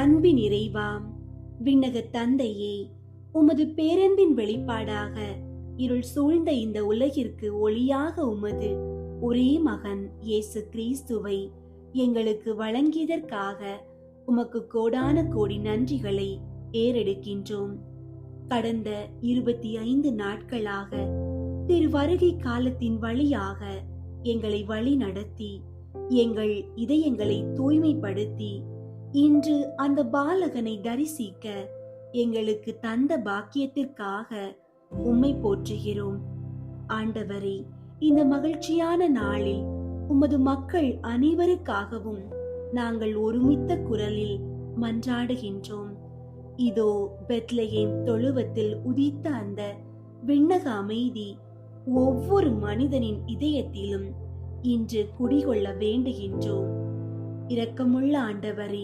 அன்பின் இறைவாம் விண்ணக தந்தையே, உமது பேரன்பின் வெளிப்பாடாக இருள் சூழ்ந்த இந்த உலகிற்கு ஒளியாக உமது ஒரே மகன் இயேசு கிறிஸ்துவை எங்களுக்கு வழங்கியதற்காக உமக்கு கோடான கோடி நன்றிகளை ஏறெடுக்கின்றோம். கடந்த 25 நாட்களாக திரு வருகை காலத்தின் வழியாக எங்களை வழி நடத்தி எங்கள் இதயங்களை தூய்மைப்படுத்தி இன்று அந்த பாலகனை தரிசிக்க எங்களுக்கு தந்த பாக்கியத்திற்காக உம்மை போற்றுகிறோம். ஆண்டவரே, இந்த மகிழ்ச்சியான நாளில் உமது மக்கள் அனைவருக்காகவும் நாங்கள் ஒருமித்த குரலில் மன்றாடுகின்றோம். இதோ பெத்லகேம் தொழுவத்தில் உதித்த அந்த விண்ணக அமைதி ஒவ்வொரு மனிதனின் இதயத்திலும் இன்று குடிகொள்ள வேண்டுகின்றோம். இரக்கமுள்ள ஆண்டவரே,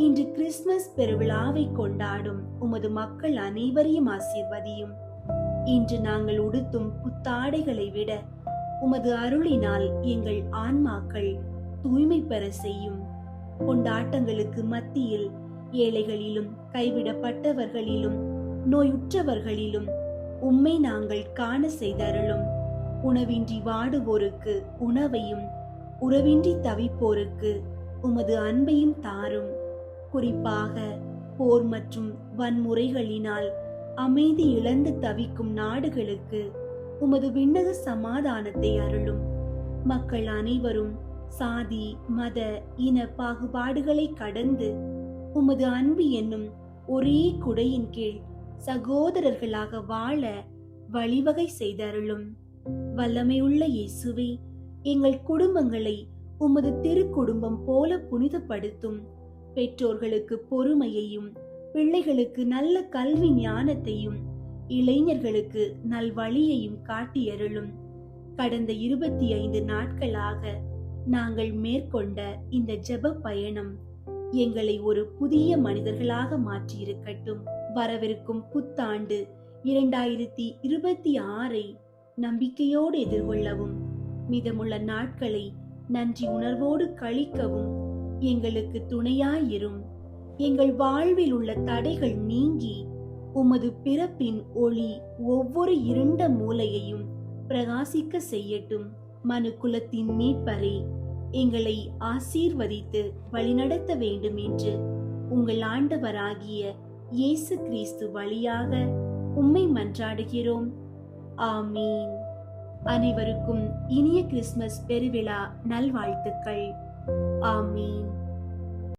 இன்று கிறிஸ்துமஸ் பெருவிழாவை கொண்டாடும் உமது மக்கள் அனைவரையும் ஆசீர்வதியும். இன்று நாங்கள் உடுத்தும் புத்தாடைகளை விட உமது அருளினால் எங்கள் ஆன்மாக்கள் தூய்மை பெற செய்யும். கொண்டாட்டங்களுக்கு மத்தியில் ஏழைகளிலும் கைவிடப்பட்டவர்களிலும் நோயுற்றவர்களிலும் உம்மை நாங்கள் காண செய்தருளும். உணவின்றி வாடுவோருக்கு உணவையும் உறவின்றி தவிப்போருக்கு உமது அன்பையும் தாரும். குறிப்பாக போர் மற்றும் வன்முறைகளினால் அமைதி இழந்து தவிக்கும் நாடுகளுக்கு உமது விண்ணக சமாதானத்தை அருளும். மக்கள் அனைவரும் சாதி மத இன பாகுபாடுகளை கடந்து உமது அன்பு என்னும் ஒரே குடையின் கீழ் சகோதரர்களாக வாழ வழிவகை செய்தருளும். வல்லமையுள்ள இயேசுவே, எங்கள் குடும்பங்களை உமது திருக்குடும்பம் போல புனிதப்படுத்தும். பெற்றோர்களுக்கு பொறுமையையும் பிள்ளைகளுக்கு நல்ல கல்வி ஞானத்தையும் இளைஞர்களுக்கு நல்வழியையும் காட்டியருளும். கடந்த 25 நாட்களாக நாங்கள் மேற்கொண்ட இந்த ஜெப பயணம் எங்களை ஒரு புதிய மனிதர்களாக மாற்றியிருக்கட்டும். வரவிருக்கும் புத்தாண்டு 2026 நம்பிக்கையோடு எதிர்கொள்ளவும் மீதமுள்ள நாட்களை நன்றி உணர்வோடு கழிக்கவும் எங்களுக்கு துணையாயிரும். எங்கள் வாழ்வில் உள்ள தடைகள் நீங்கி உமது பிறப்பின் ஒளி ஒவ்வொரு இருண்ட மூலையையும் பிரகாசிக்க செய்யட்டும். மனு குலத்தின் மீட்பரே, எங்களை ஆசீர்வதித்து வழிநடத்த வேண்டும் என்று உங்கள் ஆண்டவராகிய இயேசு கிறிஸ்து வழியாக உம்மை மன்றாடுகிறோம். ஆமீன். அனைவருக்கும் இனிய கிறிஸ்துமஸ் பெருவிழா நல்வாழ்த்துக்கள். ஆமீன்.